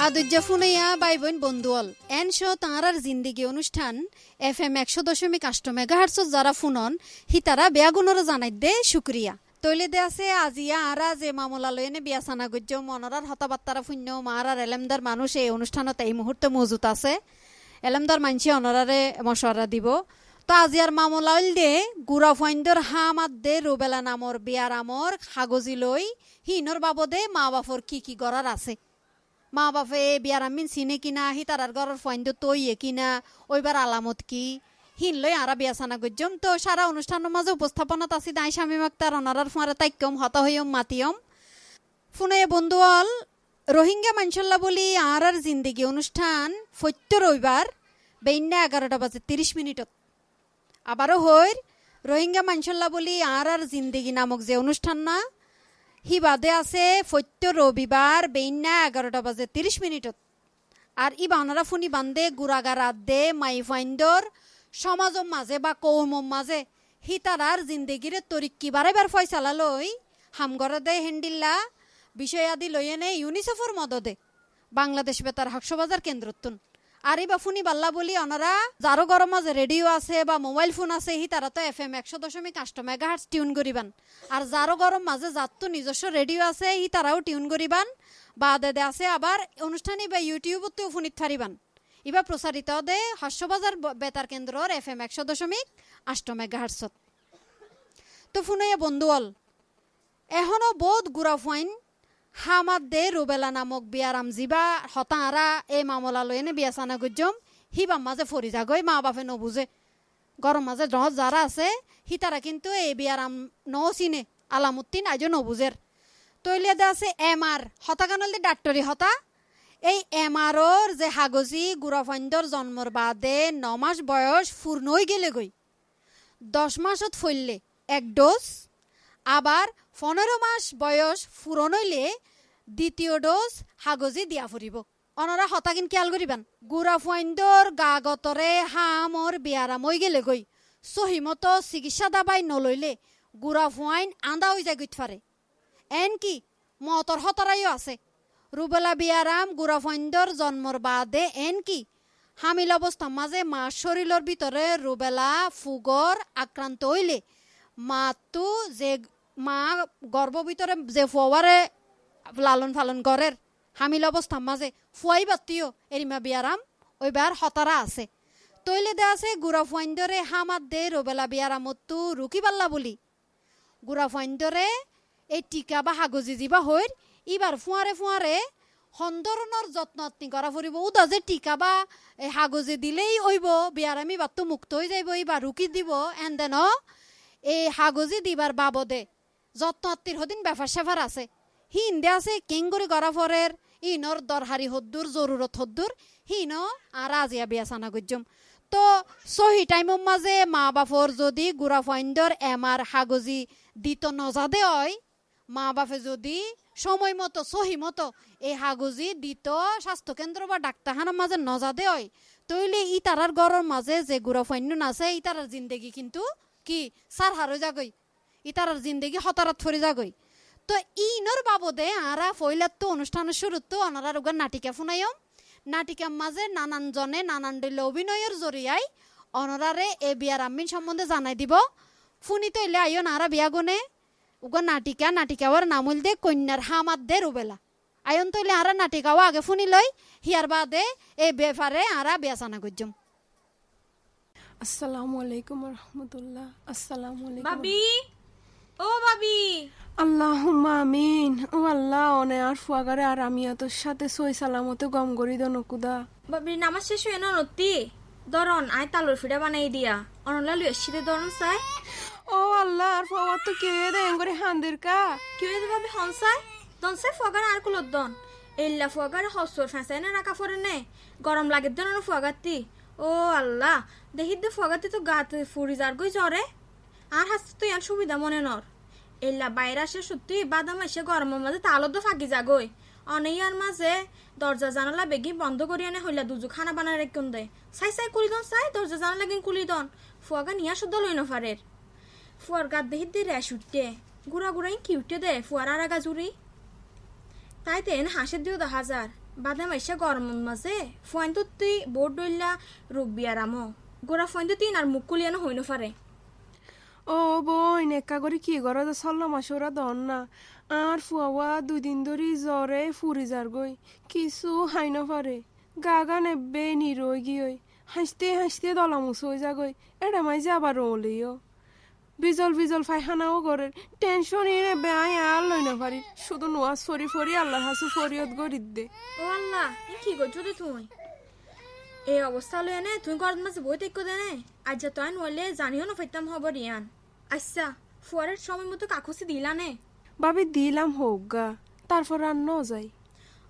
আদুজ্জা ফুনাইয়া by বোন বন্ধুয়াল N show তাঁরার জিন্দিগি অনুষ্ঠান FM 100.8 মেগাহার্টজ যারা ফুনন হিতারা বেয়াগুনর জানাই দে শুক্রিয়া তৈলে দে আছে আজিয়া আরা যে মামলা লয়েনে বিয়াসানা গজ্জ মনরার হতাবাত্তারা ফুন্য মারার এলেমদার মানুষ এই অনুষ্ঠানত এই মুহূর্তে মজুত আছে এলেমদার মানসি অনরারে মশওয়ারা দিব তো আজিয়ার মামলা হইল দে গুড়া ফাইন্দর হামাদ দে রুবেলা নামর বিয়ার আমর কাগজি লই হিনর বাবদে মা বাপর কি গড়ার আছে মা বাপে বিয়ার আমিন চিনে কিনা হি তারার ঘরের ফাইন্দ তৈয়ে কিনা ওইবার আলামত কি হিন লই আরা বিয়াসানা গজ্জম তো সারা অনুষ্ঠানের মাঝে উপস্থাপনাত আছি দাই স্বামী মাক্তার অনারার ফাঁড়ে তাইকম হত হইম মাতিয়ম ফুনে বন্ধুয়াল রোহিঙ্গা মানসল্লা বলি আর জিন্দিগি অনুষ্ঠান ফত্য রবিবার বেইন্না 11:30 আবারও হইর রোহিঙ্গা মানসল্লা বলি আর জিন্দিগি নামক যে অনুষ্ঠান না হি বাদে আছে ফত্য রবিবার বেইন্না 11:30 আর ই বানারা ফুনি বান্দে গুড়াগারাত দে মাই ফাইন্দর সমাজম মাঝে বা কৌমম মাঝে হি তারার জিন্দিগিরে তরিক্কি বারেবার ফয়সালা লই হামগরে দে হেন্ডিল্লা বিষয়াদি লইয়েনে ইউনিসেফর মদদে বাংলাদেশ বেতার হাকসবাজার কেন্দ্রতুন আর বা ফুনি বাল্লা বলি অনারা যারো গরম মাঝে রেডিও আছে বা মোবাইল ফোন আছে হি তারা তো FM 100.8 মেগাহার্টজ টিউন করিবান আর যারো গরম মাঝে যাত্তু নিজস্ব রেডিও আছে হি তারাও টিউন করিবান বা দে আছে আবার অনুষ্ঠানে বা ইউটিউবতেও ফুনিত ফারিবান ইবা প্রচারিত দে হাস্যবাজার বেতার কেন্দ্রর FM 100.8 মেগাহার্টজ তো ফুনে বন্ধুয়াল এখনো বহুত গুড়া ফাইন হামাদ দে রুবেলা নামক বিয়ারাম জিবা হতাঁরা এই মামলা লয়েনে বিয়াসানা গজ্জম হিবাম মাঝে ফরি যাগই মা বাপে নবুঝে গরম মাঝে যারা আছে হি তারা কিন্তু এই বিয়ারাম চিনে আলামুদ্দিন আজও নবুঝের তৈলে দে আছে MR হতাগানল দে ডাক্তরি হতা এই MRর যে হাগজি গুড়াফাইন্দর জন্মর বাদে 9 মাস বয়স পূর্ণ হয়ে গেলে গই 10 মাসত ফললে 1 ডোজ আবার 15 মাস বয়স পূরণ হইলে দ্বিতীয় ডোজ হাগজি দিয়া ফুরিব অনরা হতাকিন খেয়াল করিবান গুড়া ফাইন্দর গাগতরে হামর বিয়ারাম হয়ে গেলে গই সহিমত চিকিৎসা দাবাই নলইলে গুড়া ফাইন আন্দা হয়ে যায় গইত পারে এন কি মতর হতরাইও আছে রুবেলা বিয়ারাম গুড়া ফাইন্দর জন্মর বাদে এন কি হামিল অবস্থার মাঝে মা শরীরের ভিতরে রুবেলা ফুগর আক্রান্ত হইলে মাতু যে মা গর্ভ ভিতরে যে ফোয়ারে লালন পালন করের হামিল অবস্থার মাঝে ফুয়াই বাতিও এরিমা বিয়ারাম ওইবার হতারা আছে তৈলে দে আছে গুড়া ফাইন্দরে হামাদ দে রুবেলা বিয়ারামতো রুকি পাল্লা বলি গুড়া ফাইন্দরে এই টিকা বা হাগজি যিবা হইর ইবার ফুয়ারে সন্দরণর যত্ন করা ফুরিব উদা যে টিকা বা হাগজি দিলেই হইব বিয়ারামি বাত্তু মুক্ত হয়ে যাইব ইবার রুকি দিব এন দেন এই হাগজি দিবার বাবদে যত্ন হদিন ব্যাপার সেফার আছে হিন্দে আছে কেঙ্গুরি করা ফরের ইনর দরহারি হদ্দুর জরুরত হদ্দুর হিন আর আজিয়া বিয়াসানা গজ্জম তো সহি টাইমর মাঝে মা বাপর যদি গুড়া ফাইন্দর MR হাগজি দিত নজাদে হয় মা বাপে যদি সময় মতো সহি মতো এই হাগজি দিত স্বাস্থ্যকেন্দ্র বা ডাক্তারখানার মাঝে নজাদে হয় তইলে ই তারার ঘরের মাঝে যে গুড়া ফাইন্ড আছে ই তারার জিন্দেগি কিন্তু কি সার হার যাগই ই তারার জিন্দেগি হতারাত ফরি যাগই তো ইনর বাবদে আরা ফইলাত তো অনুষ্ঠানের শুরুত অনারা রোগার নাটিকা ফুনাইম নাটিকার মাঝে নানান জনে নানান দিলে অভিনয়ের জরিয়ায় অনরারে এ বিয়ার আমিন সম্বন্ধে জানাই দিব ফুনি তৈলে আইন আরা বিয়া গনে উগর নাটিকাওয়ার নামুল দে কন্যার হামাদ দে রুবেলা আয়ন তৈলে আরা নাটিকাও আগে ফুনি লই হিয়ার বাদে এ বেফারে আরা বিয়াসানা গজ্জম আসসালামু আলাইকুম রহমতুল্লাহ আসসালামু আলাইকুম বাবি ও বাবি আল্লাহুম্মা আমিন ও আল্লাহ অনে আর ফুয়াগারে আর আমি তোর সাথে সই সালামতে গম করি দনকুদা বাবি নামাজ শেষ হয়ে নতি দরন আই তালুর ফিডা বানাই দিয়া অনলা লুয়ে সিদে দরন চাই ও আল্লাহ আর ফুয়া তো কে দেন করে হান্দির কা কি হইছে বাবি হনসাই দনসাই ফুয়াগার আর কুলত দন এল্লা ফুয়াগার হসর ফেসাই না রাখা ফরে নে গরম লাগে দন ফুয়াগাতি ও আল্লাহ দেখিত দে ফুয়াগাতি তো গাতে ফুরি যার গই জ্বরে আর হাসতে তো ইয়ার সুবিধা মনে নর এল্লা বাইরে আসে সত্যি বাদাম এসে গরমের মাঝে তালো তো ফাঁকি যাগই অনেয়ার মাঝে দরজা জানালা বেগি বন্ধ করি আনে হইলা দুজু খানা বানায় রেখুন দেয় চাই কুলি দন চাই দরজা জানালা গিন কুলি দন ফুয়াগা নিয়া শুদ্ধ লই নফারের ফুয়ার গাত দেহিত দিয়ে র্যাশ উঠতে গুড়া কি উঠতে দে ফুয়ার আর আগা জুড়ি তাইতে হাঁসের দিও 10,000 বাদে মাইসা গরমের মাঝে ফোন তো তুই বোর্ড ডইলা রোগ বিয়ারামো গোড়া ফোন তো তুই আর মুখ কুলিয়ানো হইনো পারে। ও বইন একা করে কি করো যে সল্লা মাসোরা দন না আর ফুয়াওয়া 2 দিন ধরে জ্বরে ফুরি যার গই কিছু হাই না পারে গা নেবে নিরই গিয়ে হাসতে হাসতে দলামুস হয়ে যা গই এটা মাই যে আবার ওলিও বিজল বিজল ফাইখানাও করে টেনশন এনে বেআই আর লই না পারি শুধু নোয়াজ ফরি ফরি আল্লাহ হাসু ফরিয়ত গরিদ দে। ও আল্লাহ ই কি করছো রে তুই এই অবস্থা লই এনে তুই গরম মাঝে বই তেক দে নে আজ যা তুই নইলে জানিও না ফাইতাম হব রিয়ান। আচ্ছা ফুয়ারের সময় মতো কাকুসি দিলা নে? ভাবি দিলাম হোক গা তারপর আর ন যাই।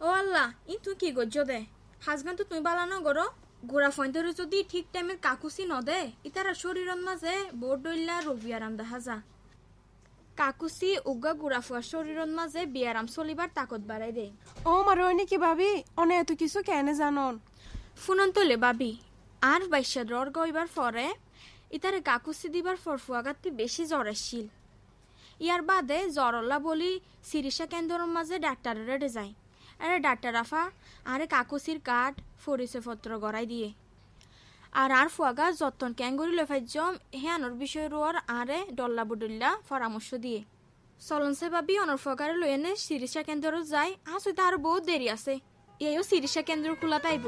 ও আল্লাহ ই তুই কি করছো দে হাজগান তো তুই বালানো গরো গোড়া ফোন ধরে যদি ঠিক টাইমে কাকুসি ন দে ইতারা শরীরের মাঝে বোর্ড ডইলা রোগ বিয়ারাম দেখা যা। কাকুসি উগা গুড়া ফুয়ার শরীরের মাঝে বিয়ারাম চলিবার তাকত বাড়াই দে। ও মারো নাকি ভাবি অনে এত কিছু কেন জানন ফুনন তোলে বাবি আর বাইশা জ্বর গইবার পরে ইতারে কাকুসি দিবার পর ফুয়াগাতি বেশি জ্বর আসছিল। ইয়ার বাদে জ্বরলা বলি চিকিৎসা কেন্দ্রের মাঝে ডাক্তারের যায় আরে ডাক্তার আফা আরে কাকুসির কাঠ পরিচয়পত্র গড়াই দিয়ে আর ফুয়াগা যত্ন ক্যাঙ্গুরি লেফাইজম হেয়ানোর বিষয় রোয়ার আরে ডল্লা বডল্লা পরামর্শ দিয়ে চলনসে বাবি অনর ফুয়াগারে লই এনে চিকিৎসা কেন্দ্র যায় আসলে তার বহুত দেরি আছে এইও চিকিৎসা কেন্দ্র খোলা তাইব।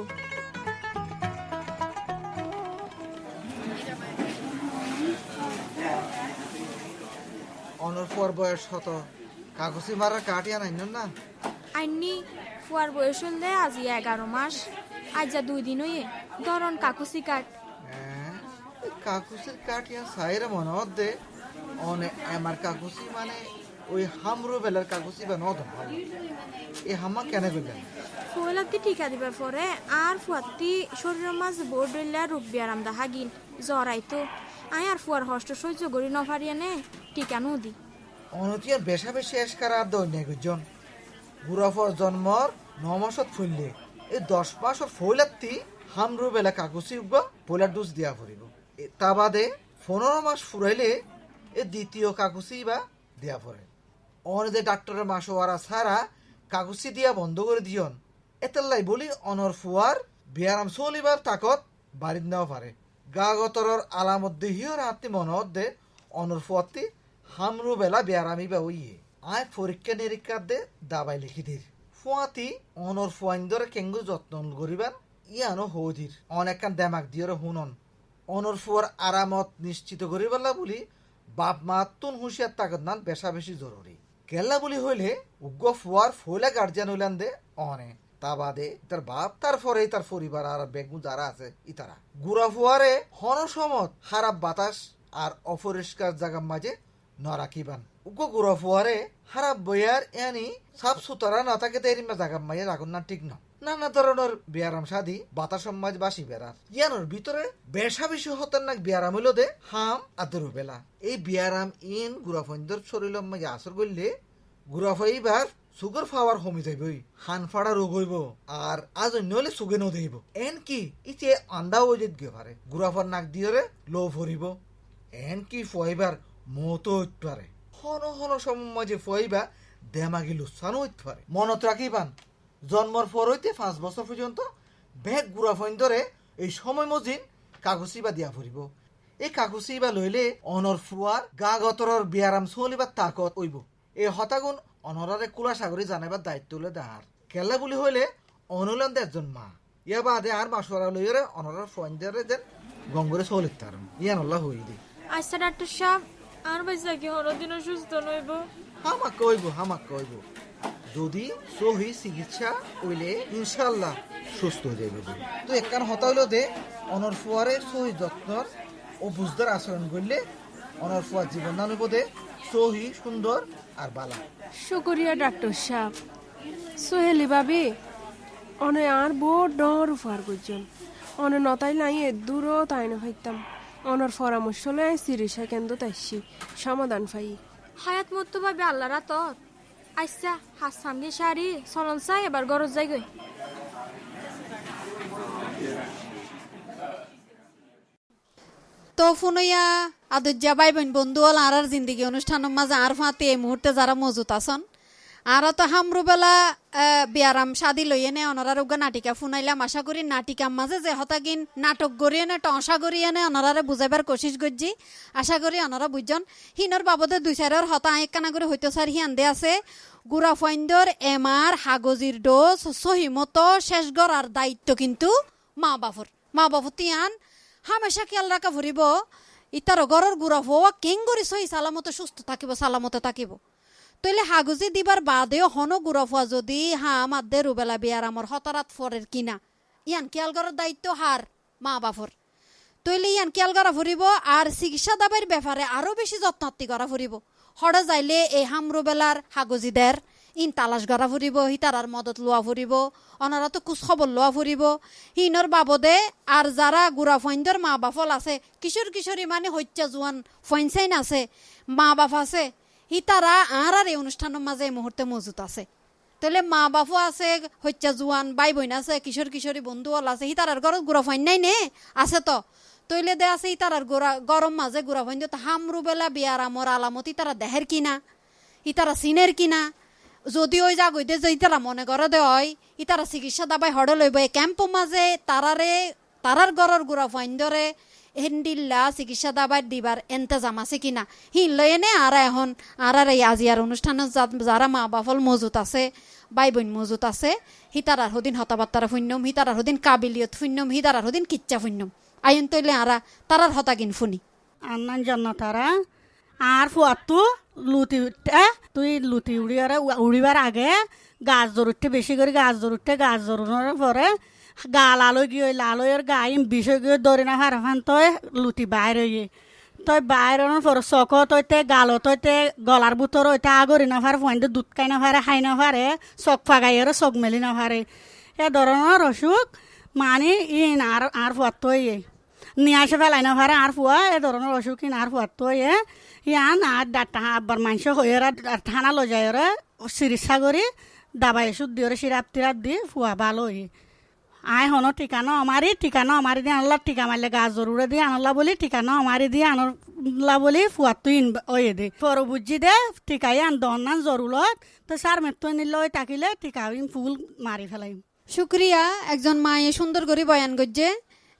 অনর পর বয়স হত কাগজি মারার কাটিয়া নাই না আইনি ফুয়ার বয়স হলে আজি 11 মাস আজ যা 2 দিন হইয়ে ধরন কাকুসি কাট কাকুসির কাটিয়া সাইরে মনে দে অনে আমার কাকুসি মানে ওই হামরু বেলার কাকুসি বা নদ এই হামা কেন গেলেন ফুয়ালাতি টিকা দিবার পরে আর ফুয়াতি শরীরের মাঝ বোর্ড ডইলা রোগ বিয়ারাম দেখা গিন জ্বরাইতো আয় আর ফুয়ার হষ্ট সহ্য করি নফারিয়া নে টিকা নদি অনতিয়ার বেশা বেশি এসকার আর দৈন্য একজন বুড়াফর জন্মর 9 মাসত ফুললে এই 10 মাসত ফুলাত্তি হামরু বেলা কাকুসি উগা পোলার ডোজ দিয়া পড়িব তা বাদে 15 মাস ফুরাইলে এই দ্বিতীয় কাকুসি বা দিয়া পড়ে অনেদের ডাক্তারের মাসোয়ারা ছাড়া কাকুসি দিয়া বন্ধ করে দিয়ন এতেলাই বলি অনর ফুয়ার বিয়ারাম চলিবার তাকত বাড়িত নেওয়া পারে গা গতরর আলামত দেহিও রাতি মনত দে অনর ফুয়াতি হামরু বেলা বিয়ারামি বা ওইয়ে আয় পরীক্ষা নিরীক্ষা দে দাবাই লিখি দির ফুয়াতি অনর ফুয়াইন্দরে কেঙ্গু যত্ন করিবার ইয়ানো হৌদির অনেকখান দেমাক দিয়রে হুনন অনর ফুয়ার আরামত নিশ্চিত করিবাল্লা বলি বাপ মা তুন হুঁশিয়ার তাকত নান বেশা বেশি জরুরি কেল্লা বলি হইলে উগ্র ফুয়ার ফইলা গার্জিয়ান হইলান দে অনে তা বাদে তার বাপ তারপরে তার পরিবার আর বেগু যারা আছে ইতারা গুড়া ফুয়ারে হনসমত খারাপ বাতাস আর অপরিষ্কার জায়গার মাঝে নরাকিবান উগ্র গুড়া ফুয়ারে খারাপ বইয়ার এনি সাফ সুতরা না থাকে দেরি জায়গার মাঝে রাখুন না ঠিক না নানা ধরনের বিয়ারাম সাদি বাতাস সমাজ বাসি বেড়ার ইয়ানোর ভিতরে বেশা বেশি হতেন না বিয়ারাম হইল দে হাম আদর বেলা এই বিয়ারাম ইন গুড়াফন্দর শরীরের মাঝে আসর করলে গুড়াফাইবার সুগার পাওয়ার কমি যাইবই হান ফাড়া রোগ হইব আর আজ অন্য হলে সুগে নদীব এন কি ইতে আন্দা হয়ে যেত গিয়ে পারে গুড়াফার নাক দিয়ে লো ভরিব এন কি ফইবার মতো হইতে পারে হন হন সমাজে ফইবা দেমাগি লুসানো হইতে পারে মনত রাখিবান জন্মর পর হইতে 5 বছর পর্যন্ত ব্যাগ গুড়া ফইন্দরে এই সময় মজিন কাগজি বা দিয়া ফুরিব এই কাগজি বা লইলে অনর ফুয়ার গা গতরর বিয়ারাম চলিবার তাকত হইব এই হতাগুণ অনরারে কুলা সাগরে জানাবার দায়িত্ব হলে দাহার কেলা বলি হইলে অনুলান একজন মা ইয়া বাদে আর মাসুয়ারা লইরে অনরার ফইন্দরে যেন গঙ্গরে চলিত তারম ইয়ানল্লাহ হই দি আচ্ছা ডাক্তার সাহেব আর বাইসা কি হরদিন সুস্থ নইব হামাক কইব যদি সহি চিকিৎসা হইলে ইনশাল্লাহ সুস্থ হয়ে যাইব তো একখান হতা হইল দে অনর ফুয়ারে সহি যত্নর ও বুঝদার আচরণ করলে অনর ফুয়ার জীবন নানুব দে সহি সুন্দর আর বালা শুকরিয়া ডাক্তার সাহেব সোহেলি ভাবি অনে আর বড় ডর উফার করছেন অনে নতাই লাই দূরও তাই না ভাইতাম অনর পরামর্শ লয় চিকিৎসা কেন্দ্র তাইছি সমাধান পাই হায়াত মতো ভাবে আল্লাহ রাত আচ্ছা হাত সামনে সারি চলন চাই এবার গরজ যাই গই তো ফোনইয়া আদুজ্জা ভাই বোন বন্ধু আর জিন্দগি অনুষ্ঠানের মাঝে আর ফাঁতে এই মুহূর্তে যারা মজুত আছেন আর তো হামরু বেলা বিয়ারাম শাদি লইয়ে নে অনারার উগা নাটিকা ফুনাইলাম আশা করি নাটিকার মাঝে যে হতাগিন নাটক গড়িয়ে নে টসা গড়িয়ে নে অনারারে বুঝাইবার কোশিশ করছি আশা করি অনারা বুঝজন হিনর বাবদে দুই চারের হতা এক কানা করে হইতো স্যার হিয়ান দে আছে গুড়া ফাইন্দর এমার হাগজির ডোজ সহিমতো শেষ গড়ার দায়িত্ব কিন্তু মা বাফর তিয়ান হামেশা খেয়াল রাখা ফুরিব ইতার ঘরের গুড়া হওয়া কেঙ্গরি সহি সালামতে সুস্থ থাকিব সালামতে থাকিব তইলে হাগুজি দিবার বাদেও হন গুড়া ফুয়া যদি মাদ্দে রুবেলা বিয়ার আমার হতারাত ফরের কিনা ইয়ান খেয়াল করার দায়িত্ব হার মা বাফর তইলে ইয়ান খেয়াল করা ফুরিব আর চিকিৎসা দাবাইর ব্যাপারে আরো বেশি যত্নাত্তি করা ফুরিব হড়ে যাইলে এই হামরুবেলার হাগুজিদের ইন তালাশ করা ফুরিব হিতারার মদত লোয়া ফুরিব অনারা তো কুছ খবর লোয়া ফুরিব হিনর বাবদে আর যারা গুড়া ফইন্দর মা বাফল আছে কিশোর কিশোরী মানে হত্যা জোয়ান ফইনসাইন আছে মা বাপ আছে হিতারা আর এই অনুষ্ঠানের মাঝে এই মুহূর্তে মজুত আছে তাহলে মা বাপও আছে হত্যা জোয়ান বাই বোন আছে কিশোর কিশোরী বন্ধু আছে হিতারার ঘরত গুড়া ফাইন নাই নে আছে তো তৈলে দে আছে ইতারার গরম মাঝে গুড়া ফাইন তো হামরু বেলা বিয়ার আমর আলামত ইতারা দেহের কিনা ইতারা সিনের কিনা যদি ওই জাগইতে যে ইতারা মনে করে দে হয় ইতারা চিকিৎসা দাবাই হড়ে লইব এই ক্যাম্প মাঝে তারার ঘরের গুড়া ফাইন ধরে হেন্ডিল্লা চিকিৎসা দাবাই দিবার এন্তেজাম আছে কিনা লয়ে নে আর এখন আর এই আজিয়ার অনুষ্ঠানে যারা মা বাফল মজুত আছে বাই বোন মজুত আছে হিতারার হদিন হতাবার্তারা ফুন্যম হিতারার হদিন কাবিলিয়ত ফুন্যম হিতারার হদিন কিচ্চা ফুন্যম আইন তৈলে আরা তারার হতাগিন ফুনি আন্নান জন্য তারা আর ফুয়াতু লুতি উঠে তুই লুতি উড়িবার আগে গাছ জরুরতে বেশি করে গাছ জরুরের পরে গা লালো গিয়ে লালোয়ের গাইম বিষয় গিয়ে দৌড়ি না হারাফান তই লুতি বাইরে গিয়ে তই বাইরের পরে চক তৈতে গালো তৈতে গলার বুতর ওইতে আগরি না পারে ফোন দুধ খাই না পারে খাই না পারে চক ফাগাইয়ের চক মেলি না পারে এ ধরনের অসুখ মানে ইন আর ফুয়ার তৈ নিয়ে আসে ফেলাই না পারে আর ফুয়া এ ধরনের অসুখ ইন আর ফুয়ার তৈ ইয়ান আর ডাক্তার আব্বার মানুষ হয়ে থানা লো যায় ওরা চিকিৎসা করি দাবাই ওষুধ দিয়ে ওরা সিরাপ টিরাপ দিয়ে ফুয়া ভালো হয়ে আয় হনো ঠিকানো আমারি দিয়ে আনলা টিকা মারলে গাছ জরুরে দিয়ে আনলা বলি ঠিকানো আমারি দিয়ে আনলা বলি ফুয়ার তুই ওয়ে দে পর বুঝি দে টিকাই আন দন জরুলত তো সার মেত্ত নিল ওই তাকিলে টিকা ফুল মারি ফেলাই শুক্রিয়া একজন মায়ে সুন্দর করে বয়ান করছে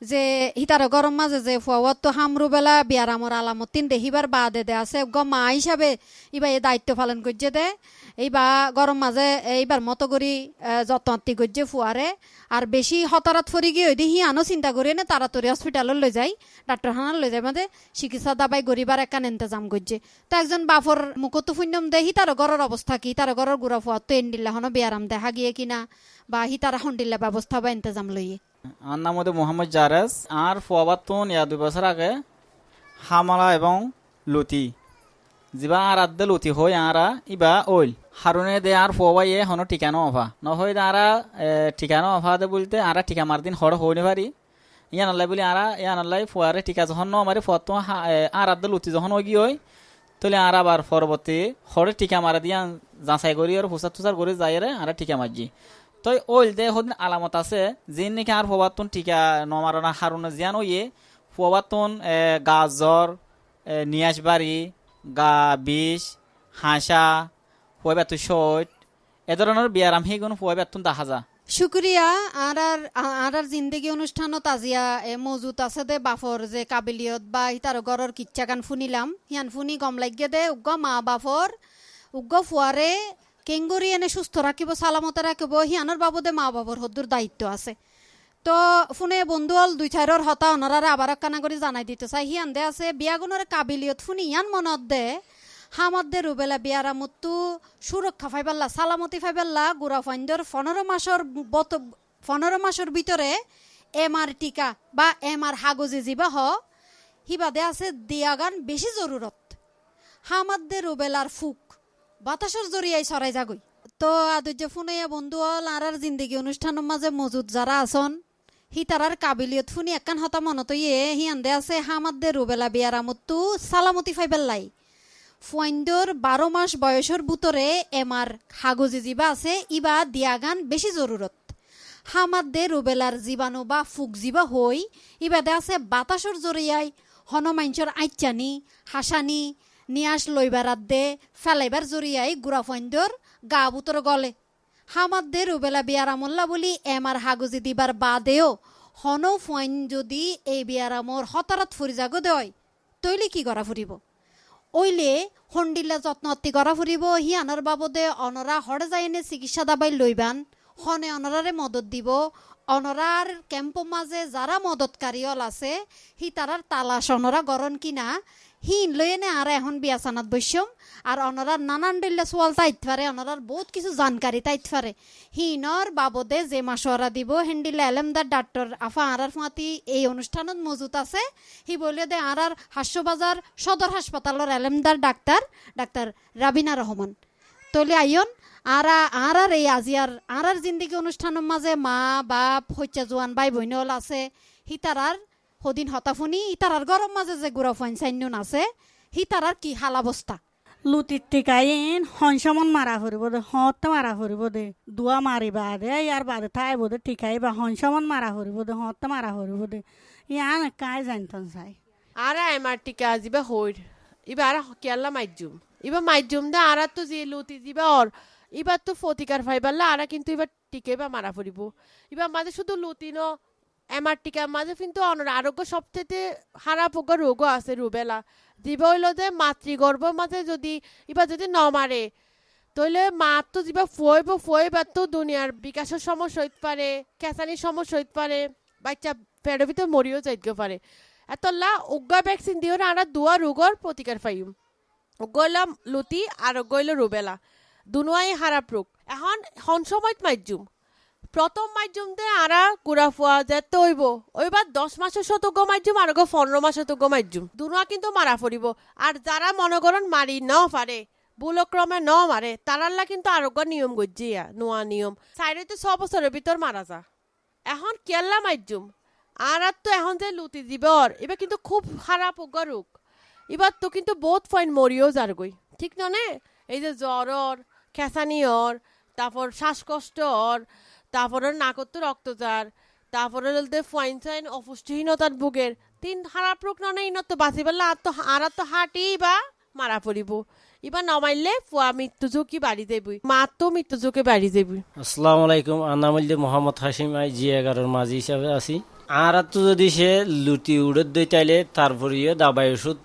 যে হিতার গরম মাঝে যে ফুয়াত তো হামরু বেলা বিয়ার আমর আলামতিন দেহিবার বাদে দে আছে মা হিসাবে ইবা এই দায়িত্ব পালন করছে দে এইবা গরম মাঝে এইবার মতো করি যত্নতি করছে ফুয়ারে আর বেশি হতারাত ফরি গিয়ে ওই হি আনো চিন্তা করি না তাড়াতাড়ি হসপিটালত লৈ যাই ডাক্তারখানা লৈ যায় মানে চিকিৎসা দাবাই গরিবার একান ইন্তজাম করছে তো একজন বাফর মুখত ফুন্যম দে হিতার ঘরের অবস্থা কি তার ঘরের গুড়া ফুয়াত তো এন্ডিল্লা হনো বিয়ারাম দেখা গিয়ে কিনা বা হিতারা হন্ডিল্লা ব্যবস্থা বা ইন্তজাম লইয়ে আর নাম মধ্যে মোহাম্মদ জারেস আর ফুয়াবাতুন 2 বছর আগে হামালা এবং লতি যা আর আদে লতি হই আরা ইবা ওইল হারুনে দে আর ফুয়াবাই হনো ঠিকানো অফা নহই আরা ঠিকানো অফা দে বলতে আরা ঠিকা মার দিন হড় হইনি পারি ইয়ান আল্লাহ বলি আরা ইয়ান আল্লাহ ফুয়ারে ঠিকা যখন ন আমারে ফুয়া তো আর আদে লতি যখন ওই গিয়ে তাহলে আর আবার পরবর্তী হড়ে টিকা মারা দিয়া যাচাই করি আর ফুসার তুষার করে যাই রে আর টিকা মারজি তো ওইল দে হদিন আলামত আছে যিন নাকি আর ফুয়াবাতুন টিকা নমারনা হারুন জিয়ান ওইয়ে ফুয়াবাতুন গা জ্বর নিয়াসবাড়ি গা বিষ হাসা ফুয়াবাতু শৈট এ ধরনের বিয়ারাম হিগুন ফুয়াবাতুন দেখা যা শুক্রিয়া আর জিন্দগি অনুষ্ঠানত আজিয়া মজুত আছে দে বাফর যে কাবিলিয়ত বা ইতার ঘরের কিচ্ছা গান শুনিলাম হিয়ান শুনি গম লাগিয়ে দে উগ্গ মা বাফর উগ্গ ফুয়ারে কেঙ্গরি এনে সুস্থ রাখিব সালামতে রাখিব হিয়ানোর বাবদে মা বাবার হদ্দুর দায়িত্ব আছে তো ফোনে বন্ধু হল 2-4 হতা অনারারে আবার কানা করে জানাই দিতে চাই হিয়ান দে আছে বিয়াগুনের কাবিলিয়ত শুনি ইয়ান মনত দে হামাদ্দে রুবেলা বিয়ারামতো সুরক্ষা ফাইবাল্লা সালামতি ফাইবাল্লা গুড়া ফাইন্দর 15 মাসের ভিতরে এমআর টিকা বা এমআর হাগজি জিবা হিবাদে আছে দিয়াগান বেশি জরুরত হামাদ্দে রুবেলার ফুক বাতাসের জরিয়াই সরাই যাগই তো আদুজ্য ফোনে বন্ধু হল আর জিন্দগি অনুষ্ঠানের মাঝে মজুদ যারা আসন হিতারার কাবিলিয়ত ফুনি একান হতা মনত হিয়ান দে আছে হামাদ্দে রুবেলা বিয়ারামতো সালামতি ফাইবাল্লাই ফুয়াইন্দর 12 মাস বয়সের বুতরে এমার হাগজি জিবা আছে ইবা দিয়াগান বেশি জরুরত হামাদ্দে রুবেলার জীবাণু বা ফুক জিবা হই ইবাদে আছে বাতাসর জরিয়াই হনমাইঞ্চর আইচানি হাসানি নিয়াস লইবার দে ফেলাইবার জরিয়াই গুড়া ফুয়াইন্দর গা বুতর গলে হামাদের রুবেলা বিয়ারামল্লা বলি এমার হাগুজি দিবার বাদেও হন ফইন যদি এই বিয়ারামর হতারত ফুরি যাগো দেয় তৈলে কি করা ফুরিব ওইলে হন্ডিল্লা যত্ন অত্তি করা ফুরিব হি আনার বাবদে অনরা হরে যাইনে চিকিৎসা দাবাই লইবান হনে অনরারে মদত দিব অনরার ক্যাম্প মাঝে যারা মদতকারীল আছে হি তারার তালাশ অনরা গরন কিনা হি লইনে আর এখন বিয়াসানাত বৈশ্যম আর অনরার নানান ডল্লা সোয়াল তাইত পারে অনরার বহুত কিছু জানকারি তাইত পারে হিনর বাবদে যে মাসোয়ারা দিব হেন্ডিল্লা এলেমদার ডাক্তার আফা আরার ফাঁতি এই অনুষ্ঠানত মজুত আছে হি বলে দে আরার হাস্যবাজার সদর হাসপাতালের এলেমদার ডাক্তার রাবিনা রহমান তলে আইন আর এই আজিয়ার আর জিন্দিগি অনুষ্ঠানের মাঝে মা বাপ হইচা জোয়ান ভাই বইনল আছে হিতারার হদিন হতাফুনি ইতারার গরম মাঝে যে গুড়া ফাইন সাইন্যন আছে হিতারার কি হাল অবস্থা লুটির টিকাইন হনসমন মারা ফুরিব দে হত মারা ফুরিব দে দুয়া মারিবা দে ইয়ার বাদে ঠাই বোধে টিকাইবা হনসমন মারা ফুরিব দে হত মারা ফুরিব দে ইয়ান কাই জানতন চাই আরা এমার টিকা আজিবা হইর ইবা আরা কেয়াল্লা মাইজুম ইবা মাইজুম দে আরা তো যে লুতি দিবা ওর ইবার তো ফতিকার ফাইবাল্লা আরা কিন্তু এবার টিকে বা মারা ফুরিব ইবা মাঝে শুধু লুতি ন এমার টিকার মাঝে কিন্তু অনর আরোগ্য সবথেকে খারাপ রোগও আছে রুবেলা দিবা হইল যে মাতৃগর্ভ মাঝে যদি ইবা যদি ন মারে তইলে মা তো যা ফুয়াইবার তো দুনিয়ার বিকাশের সমস্যা হইতে পারে ক্যাসানির সমস্যা হইতে পারে বাচ্চা পেটের ভিতর মরিও যাইতে পারে এতলা উগ্গা ভ্যাকসিন দিও না আর দুয়া রোগর প্রতিকার পাইম উগ্গলাম লুতি আর গইল রুবেলা দুনুয়াই খারাপ রোগ এখন হন সময়ত মাইজুম প্রথম মাইজুম দে আরা গুড়া ফুয়া যেতে হইব ওইবার 10 মাসের শতক মাইজুম আর 15 মাসের শতক মাইজুম দুনুয়া কিন্তু মারা পড়িব আর যারা মনে করেন মারি ন পারে বুলক্রমে ন মারে তারাল্লা কিন্তু আরোগ্য নিয়ম গজিয়া নোয়া নিয়ম সাইডে তো 6 বছরের ভিতর মারা যা এখন কেল্লা মাইজুম আর তো এখন যে লুতি দিবর এবার কিন্তু খুব খারাপ উগ্র রোগ এবার তো কিন্তু বহুত ফাইন মরিও যার গই ঠিক ননে এই যে জ্বরর খেসানিয়র তারপর শ্বাসকষ্টর তারপরে নাকত্ব রক্তজার তারপরে ফাইন সাইন অপুষ্টিহীনতার ভোগের 3 খারাপ রোগ ননে ইনত তো বাঁচি পেলে আর তো হাঁটি বা মারা পড়িব এবার নমাইলে ফুয়া মৃত্যু ঝুঁকি বাড়ি যাবি মা তো মৃত্যু ঝুঁকি বাড়ি যাবি আসসালামু আলাইকুম আনামুল্লাহ মোহাম্মদ হাশিম আই জি11 মাঝি হিসাবে আছি আর তো যদি সে লুটি উড়ে দই চাইলে তারপরে দাবাই ওষুধ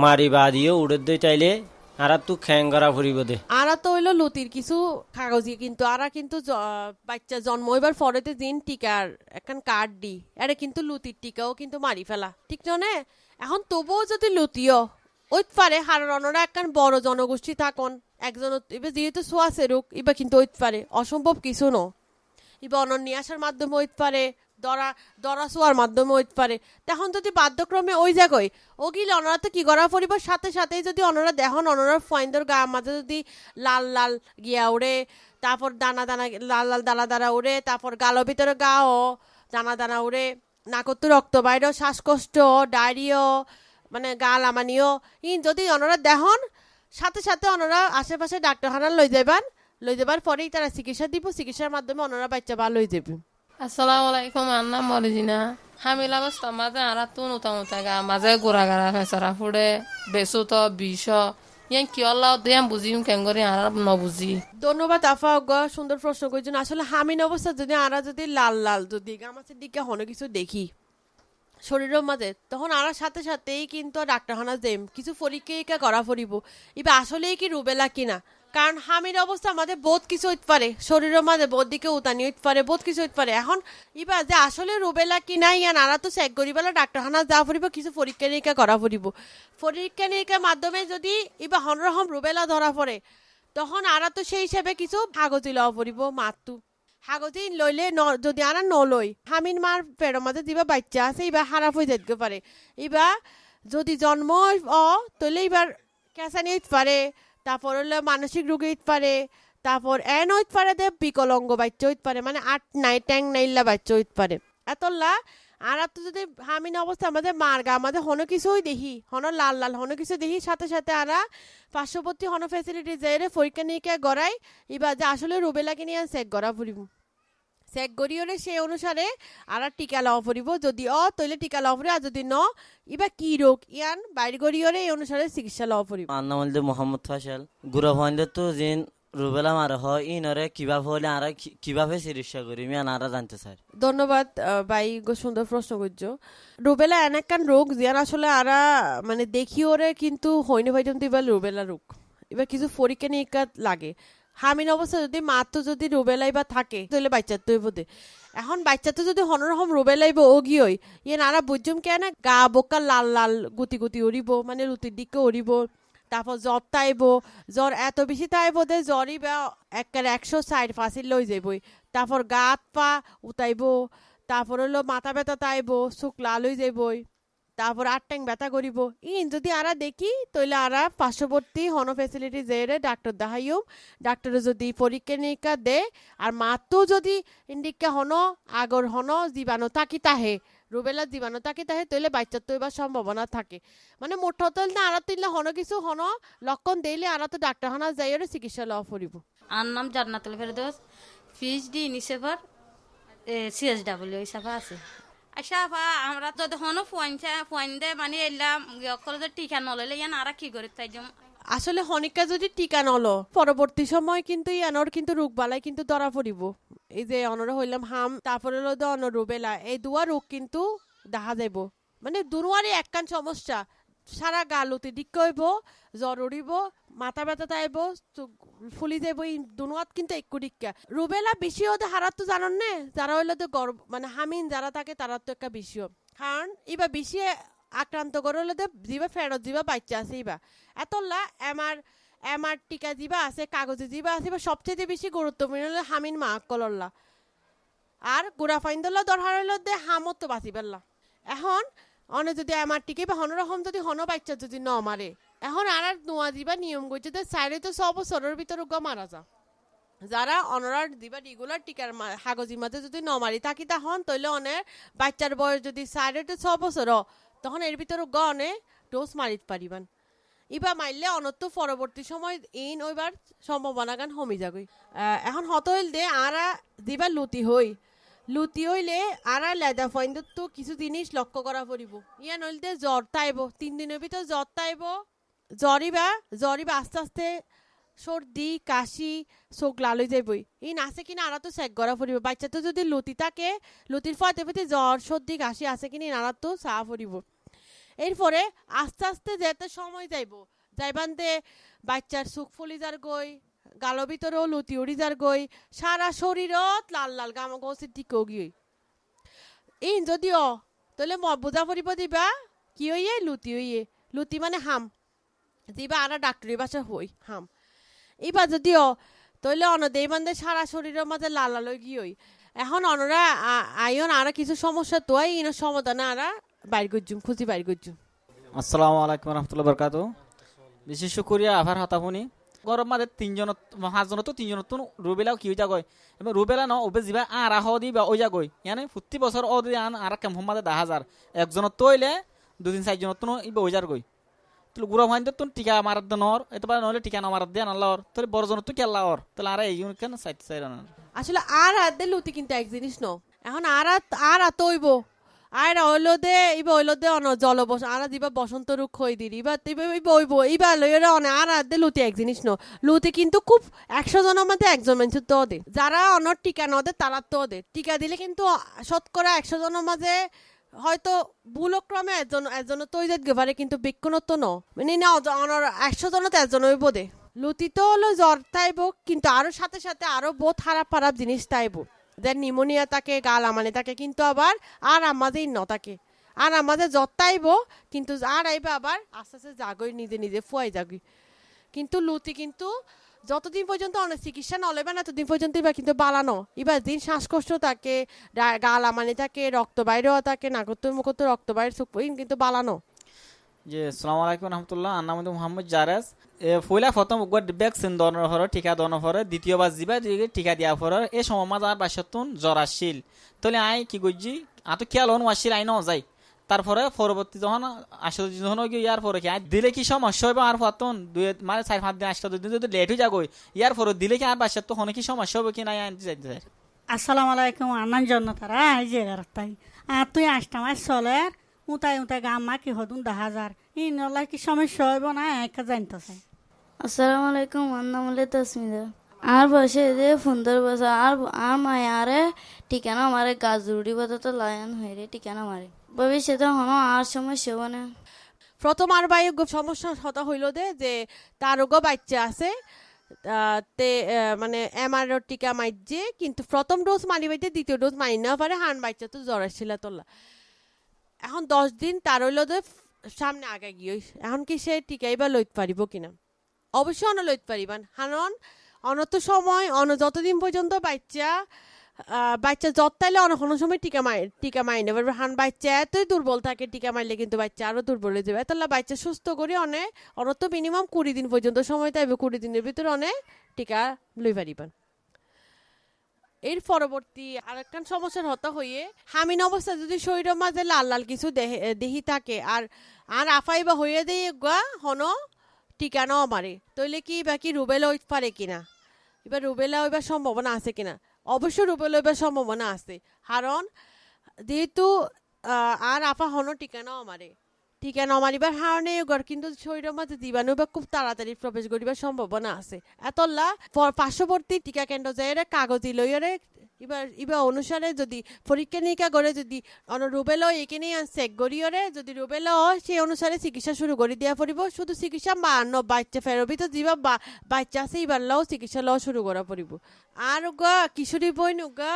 মারি বা দিয়ে উড়ে দই চাইলে আর তো খ্যাঙ্গরা ফুরিব দে আর তো হইলো লুতির কিছু কাগজি কিন্তু আর কিন্তু বাচ্চা জন্ম হইবার পরেতে দিন টিকার এখন কার্ড দি এটা কিন্তু লুতির টিকাও কিন্তু মারি ফেলা ঠিক নয় এখন তবুও যদি লুতিও ওইত পারে হার অনরা একখান বড় জনগোষ্ঠী থাকুন একজন এবার যেহেতু সোয়াশে রোগ এবার কিন্তু ওইত পারে অসম্ভব কিছু ন এবার অনর নিয়ে আসার মাধ্যমে ওইত পারে দরা শোয়ার মাধ্যমে হইতে পারে তখন যদি বাধ্যক্রমে ওই জায়গায় ও গিলে অনরা তো কি করা পরিবার সাথে সাথেই যদি অনরা দেখুন অনরা ফাইন্দর গা মাঝে যদি লাল লাল গিয়া উড়ে তারপর দানা দানা লাল লাল দানা দানা উড়ে তারপর গালো ভিতরে গাও দানা দানা উড়ে নাকত্তু রক্ত বাইরে শ্বাসকষ্ট ডায়রিয়া মানে গা লামানিও যদি অনরা দেখুন সাথে সাথে অনরা আশেপাশে ডাক্তারখানা লই যাবার পরেই তারা চিকিৎসা দিব চিকিৎসার মাধ্যমে অনরা বাচ্চা ভালো হয়ে যাবে আসসালামু আলাইকুম আর নাম মরিজিনা হামিলা অবস্থা মাঝে আর তো নতা গা মাঝে গোড়া গাড়া ফেসারা ফুড়ে বেসু তো বিষ ইয়ান কি আল্লাহ দিয়াম বুঝিম কেন করে আর নবুঝি ধন্যবাদ আফা সুন্দর প্রশ্ন করছেন আসলে হামিন অবস্থা যদি আরা যদি লাল লাল যদি গামাছের দিকে হনে কিছু দেখি শরীরের মাঝে তখন আর সাথে সাথেই কিন্তু ডাক্তারখানা যাইম কিছু পরীক্ষা করা পড়িব এবার আসলেই কি রুবেলা কিনা কারণ হামির অবস্থা আমাদের বহুত কিছু হইতে পারে শরীরের মাঝে বহুত দিকে উতানি হইতে পারে বহুত কিছু হইতে পারে এখন এবার যে আসলে রুবেলা কিনা ইয়ান আরা তো চেক করিবেলা ডাক্তারখানা যাওয়া পড়িব কিছু পরীক্ষা নিরীক্ষা করা পড়িব পরীক্ষা নিরীক্ষার মাধ্যমে যদি এবার হনরকম রুবেলা ধরা পড়ে তখন আরা তো সেই হিসেবে কিছু কাগজি লওয়া পড়িব মাতু কাগজি লইলে যদি আরা নলই হামিন মার পেটের মাঝে দিবা বাচ্চা আছে এবার খারাপ হয়ে যাইতে পারে এবার যদি জন্ম তৈলে এবার ক্যাসানি হইতে পারে তারপর হলে মানসিক রোগ হইতে পারে তারপর হইতে পারে দে বিকলঙ্গ বাচ্চা হইতে পারে মানে 8 নাই ট্যাং নাইল্লা বাচ্চা হইতে পারে এতলা আর তো যদি হামিন অবস্থা আমাদের মার গা আমাদের হনো কিছুই দেখি হনো লাল লাল হনো কিছু দেখি সাথে সাথে আরা পার্শ্ববর্তী হনো ফ্যাসিলিটি যাইরে পরীক্ষা নিরীক্ষা গড়াই এবার যে আসলে রুবেলাকে নিয়ে চেক করা ফুরিব চেক করিওরে সেই অনুসারে আর টিকা লওয়া ফুরিব যদি তৈলে টিকা লওয়া ফুরি আর যদি ন এবার কি রোগ ইয়ান বাইর করিওরে এই অনুসারে চিকিৎসা লওয়া ফুরিব আন্নামলদে মোহাম্মদ ফাশাল গুড়া ফাইন্দে তো যেন রুবেলা মারা হয় ইনরে কিভাবে হলে আর কিভাবে চিকিৎসা করি আমি আনারা জানতে চাই। ধন্যবাদ ভাই সুন্দর প্রশ্ন করছো। রুবেলা এন একখান রোগ যেন আসলে আরা মানে দেখি ওরে কিন্তু হইনি পর্যন্ত এবার রুবেলা রোগ এবার কিছু পরীক্ষা নিরীক্ষা লাগে। হামিন অবস্থা যদি মাত্র যদি রুবেলাই বা থাকে তাহলে বাচ্চার তো বোধে এখন বাচ্চা তো যদি হনরকম রুবেলাই বা ওগি হই ইয়ে নারা বুঝুম কেন গা বোকা লাল লাল গুতি গুতি উড়িব মানে রুটির দিকে উড়িব, তারপর জ্বর তাইব, জ্বর এত বেশি তাইব যে জ্বরই বা একেবারে 160 লই যাইবই, তারপর গা হাত পা উতাইব, তারপর হলো মাথা ব্যথা তাইব, চোখ লাল হয়ে যাইবই, তারপর আটটাং ব্যথা করিব। যদি আরা দেখি তাহলে আরা পার্শ্ববর্তী হন ফেসিলিটি যেয়ে ডাক্তার দেখাইও, ডাক্তারে যদি পরীক্ষা নিরীক্ষা দে আর মাত্র যদি ইন্ডিকা হন আগর হন জীবাণু থাকি তাহে রুবেলা জীবাণু থাকি তাহে তাহলে বাচ্চার তো এবার সম্ভাবনা থাকে। মানে মোট হতল না আরা তুললে হন কিছু হন লক্ষণ দিলে আরা তো ডাক্তারখানা যাই চিকিৎসা লওয়া পড়িব। আর নাম জান্নাতুল ফেরদৌস, পিএইচডি ইউনিসেফার সিএসডাব্লিউ হিসাবে আছে। আচ্ছা আপা আমরা তো হনো ফুয়াইন দে মানে এলাম কলেজে টিকা নললে ইয়ান আর কি করি তাই যেমন আসলে হনিকা যদি টিকা নলো পরবর্তী সময় কিন্তু ইয়ানোর কিন্তু রোগ বালাই কিন্তু ধরা পড়িব। এই যে অনরা হইলাম হাম তারপরে হলো অন রুবেলা এই দুয়া রোগ কিন্তু দেখা যাইব। মানে দুনুয়ারই একখান সমস্যা, সারা গা লুতি দিক হইব, জ্বর উড়িব, মাথা ব্যথা তাইব, ফুলি যাইব, এই দুনুয়াত কিন্তু একটু দিক্কা। রুবেলা বেশি হতে হারাত তো জানান নে যারা হইলো তো গর্ব মানে হামিন যারা থাকে তারা তো একটা বেশিও, কারণ এবার বেশি আক্রান্ত করে হলে তো জিবা ফেরত জিবা বাচ্চা আছে এবার এতলা এমার টিকা জিবা আছে কাগজে জিবা আছে বা সবচেয়ে বেশি গুরুত্বপূর্ণ হলো হামিন মা কলল্লা আর গুড়া ফাইন্দল্লা দরকার হইলো দে হামত তো বাঁচি পারলা। এখন অনে যদি এমার টিকে বা হনরকম যদি হন বাচ্চা যদি ন মারে এখন আর নোয়া দিবা নিয়ম করছে যে সাইডে তো 6 বছরের ভিতরে গা মারা যা যারা অনরার দিবা রেগুলার টিকার হাগজি মাঝে যদি ন মারি থাকি তখন তৈলে অনেক বাচ্চার বয়স যদি সাইডে তো 6 বছর তখন এর ভিতরে গ অনে ডোজ মারিত পারিবান ইবা মারলে অনত্য পরবর্তী সময় ইন ওইবার সম্ভাবনা গান কমে যাগই। এখন হত হইল দে আরা দিবা লুতি হইলে আরা লেদা ফাইন্দ তো কিছু জিনিস লক্ষ্য করা পড়িব। ইয়া নইল দে জ্বর তাইব 3 দিনের ভিতর জ্বর তাইব, জ্বরিবা আস্তে আস্তে সর্দি কাশি চোখ লাল হয়ে যাইবই ইন আছে কিনা আরা তো চেক করা পড়িব। বাচ্চা তো যদি লুতি থাকে লুতির ফতে ফতে জ্বর সর্দি কাশি আছে কিনা আরা তো চা পড়িব। এরপরে আস্তে আস্তে যেতে সময় যাইবানতে বাচ্চার চোখ ফুলি যার গই, গালো ভিতরেও লুতি উড়ি যার গই, সারা শরীরত লাল লাল গাম গছির দিকে গিয়ে ইন যদিও তাহলে বোঝা পড়িব দিবা কি হইয়ে লুতি মানে হাম দিবা আরা ডাক্তারি ভাষা হই হাম এবার যদিও তাহলে অনদেই বান্ধে সারা শরীরের মাঝে লাল লাল গিয়ে এখন অনরা আইন আরা কিছু সমস্যা তো ইন সমাধানে আরা বাইর করছুম খুঁজি বাইর করছুম। আসসালামু আলাইকুম রহমতুল্লাহ বরকাত। বিশেষ শুক্রিয়া আভার হতাফুনি গরম মাঝে 5জন তো 3জন তো রুবেলাও কি হইতা গয় এবার রুবেলা ন ওবে যাবা আর আহ দিবা ওই যা গই ইয়ানে প্রতি বছর ও দি আন আর কেম মাঝে 10,000 একজনত তৈলে 2-3-4জনত তো ইবা ওই যার গই তুই গুড়া ভাইন তো টিকা মারার দেন ওর এতবার নইলে টিকা না মারার দেন আল্লাহর তোর বড়জনত তো কেল্লা ওর তাহলে আর এই কেন চাই না আসলে আর হাতে লুতি কিন্তু এক জিনিস ন এখন আর তৈব আর হইলো দে ইবা হইলো দে অন জলবস আর দিবা বসন্ত রুখ হই দিই ইবা বইব ইবা লইরা অনে আর হাতে লুতি এক জিনিস ন লুতি কিন্তু খুব 100 জনের মধ্যে একজন মানুষ তো দে যারা অনর টিকা ন দে তারা তো দে টিকা দিলে কিন্তু শতকরা 100 জনের মাঝে হয়তো ভুলক্রমে একজন তৈজাত গেভারে কিন্তু বিক্ষণত্ব ন মানে না অনর 100 জনত একজন হইব দে লুতি তো হলো জ্বর তাইব কিন্তু আরো সাথে সাথে আরো বহুত খারাপ জিনিস তাইব যে নিউমোনিয়া থাকে গাল আমানে থাকে কিন্তু আবার আর আমাদের ন থাকে আর আমাদের যত্তাইব কিন্তু আর আইবে আবার আস্তে আস্তে জাগই নিজে ফুয়াই জাগই কিন্তু লুতি কিন্তু যতদিন পর্যন্ত অনেক চিকিৎসা নলেবে না ততদিন পর্যন্ত এবার কিন্তু বালানো এবার দিন শ্বাসকষ্ট থাকে গাল আমানে থাকে রক্ত বাইরেও থাকে নাগত্য মুখত রক্ত বাইরে চোখ কিন্তু বালানো। জি আসসালামু আলাইকুম রহমতুল্লাহ আন্না মোহাম্মদ জারেস ফইলা প্রথম ভ্যাকসিন দনের হরে টিকা দনের হরে দ্বিতীয়বার যাবা টিকা দিয়া হরে এই সময় মাঝে আর বাসাতুন জ্বর আসছিল তাহলে আই কি করছি তো খেয়াল হন আসছিল আই ন যাই তারপরে পরবর্তী যখন আসলে যখন ইয়ার পরে কি দিলে কি সমস্যা হবে আর পাতন মানে 4-5 দিন 8 দিন যদি লেট হয়ে যাগই ইয়ার পরে দিলে কি আর বাসার তো হনে কি সমস্যা হবে কি না আনতে যাইতে স্যার। আসসালামু আলাইকুম আনান জন্য তারা এই যে তাই আর তুই 8টা মাস চলে উতাই গাম্মা কি হদুন 10,000 ইনলা কি সমস্যা হইব না একা জানতে চাই। আসসালামু আলাইকুম আমার নাম হলো তাসমিদা আর বসে যে 15 বছর আর মায়ারে ঠিকানা আমারে গাছ জুড়ি তো লায়ন হয়ে রে ঠিকানা মারে ভবিষ্যতে হনো আর সমস্যা হবো না। প্রথম আর বাই সমস্যা হতা হইল যে তার বাচ্চা আছে তে মানে এমআরও টিকা মাইছে কিন্তু প্রথম ডোজ মারি বাইতে দ্বিতীয় ডোজ মারি না পারে হান বাচ্চা তো জ্বর আসছিল তোলা এখন 10 দিন তার হইল যে সামনে আগে গিয়ে এখন কি সে টিকাই বা লইতে পারিব কিনা অবশ্যই অন লইতে পারিবান হানন অনত সময় যতদিন পর্যন্ত বাচ্চা যত্তাইলে কোনো সময় টিকা মারি নেবে হান বাচ্চা এতই দুর্বল থাকে টিকা মারলে কিন্তু বাচ্চা আরো দুর্বল হয়ে যাবে তাহলে বাচ্চা সুস্থ করে অনত মিনিমাম 20 দিন পর্যন্ত সময় থাকবে 20 দিনের ভিতরে টিকা লই পারিবেন। এর পরবর্তী আরেকটা সমস্যার হতা হইয়ে হামিন অবস্থা যদি শরীরের মাঝে লাল লাল কিছু দেহি থাকে আর আফাই বা হইয়ে দিয়ে হন টিকা নাও মারে তইলে কি বাকি রুবেলা হইতে পারে কিনা এবার রুবেলা হইবার সম্ভাবনা আছে কিনা অবশ্যই রুবেলা হইবার সম্ভাবনা আছে কারণ যেহেতু আর আফা হন টিকা নাও মারে টিকা না মারিবার কারণে কিন্তু শরীরের মধ্যে জীবাণু বা খুব তাড়াতাড়ি প্রবেশ করিবার সম্ভাবনা আছে এতলা পার্শ্ববর্তী টিকা কেন্দ্র যায় কাগজি লইয়ারে এবার অনুসারে যদি পরীক্ষা নিরীক্ষা করে যদি রুবেলা এখানে চেক করিয়রে যদি রুবেলা হয় সেই অনুসারে চিকিৎসা শুরু করে দিয়া পড়িব শুধু চিকিৎসা বাচ্চা ফেরবি তো যা বাচ্চা আছে এবার লও চিকিৎসা লওয়া শুরু করা পড়িব আর কিশোরী বই নুগা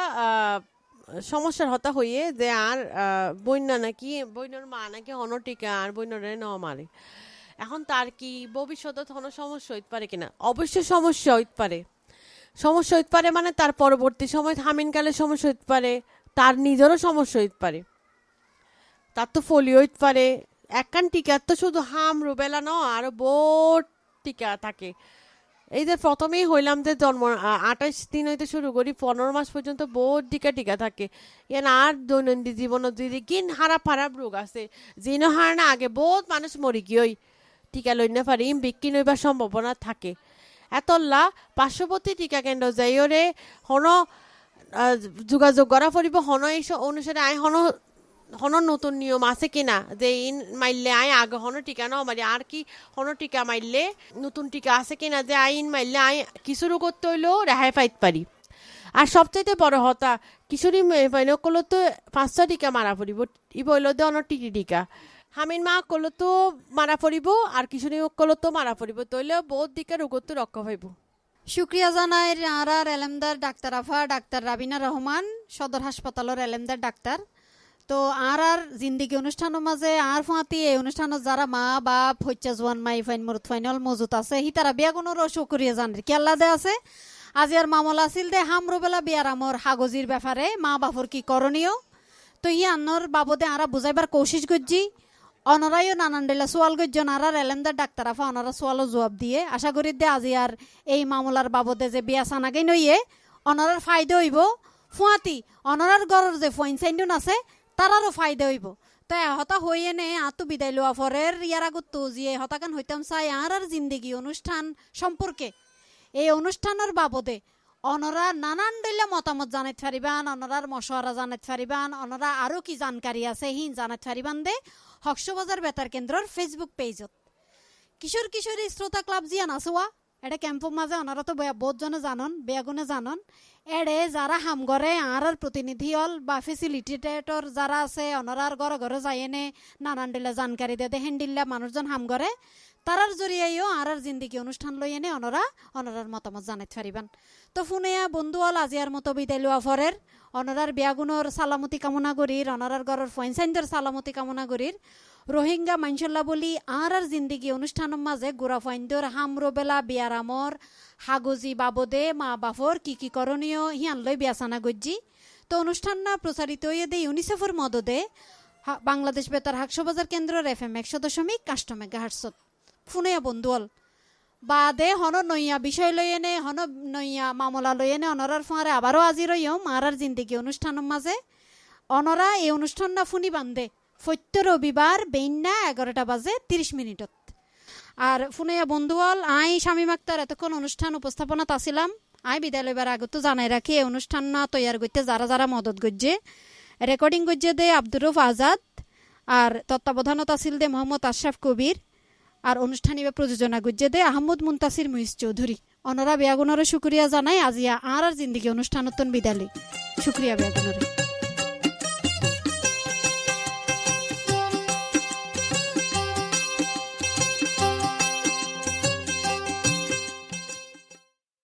সমস্যার হতা হইয়ে যে আর বন্যা নাকি বন্যার মা নাকি টিকা আর বন্যরে ন মারে এখন তার কি ভবিষ্যতে কোনো সমস্যা হইতে পারে কিনা অবশ্যই সমস্যা হইতে পারে মানে তার পরবর্তী সময় হামিনকালে সমস্যা হইতে পারে তার নিজেরও সমস্যা হইতে পারে তার তো ফোলিও হইতে পারে একখান টিকার তো শুধু হাম রুবেলা ন আরো বোট টিকা থাকে এই যে প্রথমেই হইলাম যে জন্ম 28 দিন হইতে শুরু করি 15 মাস পর্যন্ত বহুত টিকা থাকে আর দৈনন্দিন জীবন যদি কিন হারাপ রোগ আছে যিন হার না আগে বহুত মানুষ মরি গিয়ে টিকা লই না পারি বিক্রি নইবার সম্ভাবনা থাকে এতলা পার্শ্ববর্তী টিকা কেন্দ্র যাইরে হন যোগাযোগ করা পড়িব হন এই অনুসারে আই হন নতুন নিয়ম আছে কিনা যে ইন মাইলে আই আগে হন টিকা নাও মারি আর কি হন টিকা মাইলে নতুন টিকা আছে কিনা যে আইন মাইলে আই কিছু করতে হইলেও রেহাই পাইতে পারি আর সবচাইতে বড় হতা কিশোরী কলো তো 5টা টিকা মারা পড়িব ই বইল দে অন টিকা হামিন মা কলো তো মারা পড়িব আর কিশোরী কলো তো মারা পড়িব তইলে বহুত দিকে রোগ তো রক্ষা পাইব। শুক্রিয়া জানাই আর এলেমদার ডাক্তার আফা ডাক্তার রাবিনা রহমান সদর হাসপাতালের এলেমদার ডাক্তার তো আর জিন্দিগি অনুষ্ঠানের মাঝে আর ফাঁতি এই অনুষ্ঠানত যারা মা বাপ হইচা জোয়ান মাই ফাইন মরুত ফাইনল মজুত আছে হি তারা বিয়া কোনো শুক্রিয়া জানার কেল্লা দে আছে আজি আর মামলা আছিল দে হামরুবেলা বিয়ার আমর হাগজির ব্যাপারে মা বাপর কি করণীয় তো ই আন্নর বাবদে আরা বুঝাইবার কোশিশ করছি অনরাইও নানান ডেলা সোয়াল গজ্জন আর এলেমদার ডাক্তার আফা অনারা সোয়ালও জবাব দিয়ে আশা করি দে আজি আর এই মামলার বাবদে যে বিয়া সানাগে নইয়ে অনারার ফায়দা হইব ফুয়াতি অনারার গড়র যে ফইন সাইন্ডুন আছে তারারও ফায়দা হইব তাই হতা হইয়ে নে আতো বিদায় লোয়া ফরের ইয়ার আগত তো জিয়ে হতাকান হইতাম চাই আর জিন্দিগি অনুষ্ঠান সম্পর্কে এই অনুষ্ঠানের বাবদে অনরা নানান দইলে মতামত জানাইতে পারিবান অনরার মশওয়ারা জানাইতে পারিবান অনরা আরও কি জানকারি আছে হিন জানাইতে পারিবান দে হকসবাজার বেতার কেন্দ্রের ফেসবুক পেজত কিশোর কিশোরী শ্রোতা ক্লাব জিয়ান আসোয়া এটা ক্যাম্পের মাঝে অনারা তো বহুত জনে জানন বেগুনে জানন এড়ে যারা হাম ঘরে আর প্রতিনিধি হল বা ফেসিলিটেটর যারা আছে অনরার ঘরে ঘরে যাইনে নানান দিলে জানকারি দে হেন্ডিল্লা মানুষজন হাম ঘরে তারার জরিয়াইও আর জিন্দিগি অনুষ্ঠান লই এনে অনরার মতামত জানাইতে পারিবান তো ফোনেয়া বন্ধু হল আজিয়ার মতো বিদায় লোয়া ফরের অনরার বিয়াগুনোর সালামতি কামনা করির অনরার ঘরের ফয়েন্সাইনদের সালামতি কামনা করির রোহিঙ্গা মাইনসল্লা বলি আর জিন্দিগি অনুষ্ঠানের মাঝে গুড়া ফাইন্দর হামরোবেলা বিয়ারামর হাগজি বাবদে মা বাফর কি করণীয় হিয়ান লই বিয়াসানা গজ্জি তো অনুষ্ঠান না প্রচারিত হইয়ে দে ইউনিসেফের মদদে বাংলাদেশ বেতার হাকসবাজার কেন্দ্রের FM 100.8 মেগাহার্টজ ফোনেয়া বন্ধুল বাদে হন নইয়া বিষয় লই এনে হন নইয়া মামলা লই এনে অনরার ফাঁড়ে আবারও আজি রইম আর জিন্দিগি অনুষ্ঠানের মাঝে অনরা এই অনুষ্ঠান না ফুনি বান্ধে প্রত্যেক রবিবার বেইন্না 11টা বাজে 30 মিনিটত আর ফোনেয়া বন্ধুল আই শামীম আক্তার এতক্ষণ অনুষ্ঠান উপস্থাপনাত আসিলাম আই বিদায় লইবার আগত জানাই রাখি এই অনুষ্ঠান না তৈয়ার করতে যারা যারা মদত গজ্জে রেকর্ডিং গজ্জে দে আব্দুর রউফ আজাদ আর তত্ত্বাবধানত আসিল দে মোহাম্মদ আশরাফ কবির আর অনুষ্ঠান ইবা প্রযোজনা গুজ্জে দে আহমদ মুন্তাসির মুইজ চৌধুরী। অনরা বেয়াগুনরে শুক্রিয়া জানাই আজিয়া আর জিন্দিগি অনুষ্ঠানতন বিদালি। শুক্রিয়া বেয়াগুনরে।